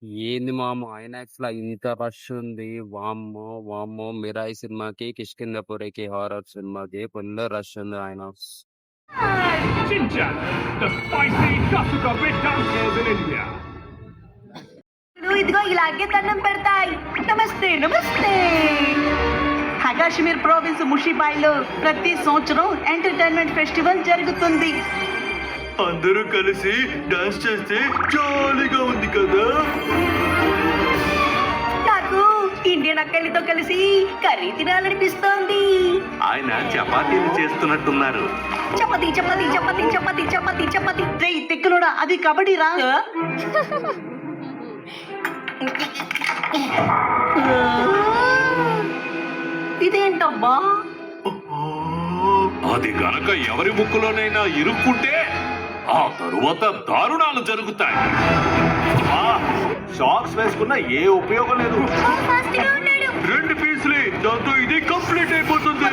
ఏంది మామ ఐనాక్స్‌లో ఇంత రష్ ఉంది. వామ్మో! వామ్మో! 'మిరాయి' సినిమాకి, 'కిష్కింధపురికి' హారర్ సినిమాకి ఫుల్ రష్ ఉంది INOX. Chin-chan, the spicy Kasuga bit dancers in India. ఇదిగో ఇలాగే దండం పెడతాయి. నమస్తే నమస్తే. కాశ్మీర్ ప్రావిన్స్ ముషిబాయిలో ప్రతి సంవత్సరం ఎంటర్టైన్మెంట్ ఫెస్టివల్ జరుగుతుంది. అందరూ కలిసి డాన్స్ చేస్తే జాలీగా ఉంది కదా. నాకు ఇండియన్ అక్కలతో కలిసి కర్రీ తినాలనిపిస్తోంది. ఆయన చపాతీలు చేస్తున్నట్టున్నారు. చపాతి చపాతి చపాతి చపాతి చపాతి చపాతి. రేయ్ తెక్కులోడా, అది కబడ్డీ రా. ఇదేంటమ్మా? అది గనక ఎవరి ముక్కులోనైనా ఇరుక్కుంటే ఆ తరువాత దారుణాలు జరుగుతాయి. షాక్స్ వేసుకున్న ఏ ఉపయోగం లేదు. 2 పీసులే, దాంతో ఇది కంప్లీట్ అయిపోతుంది.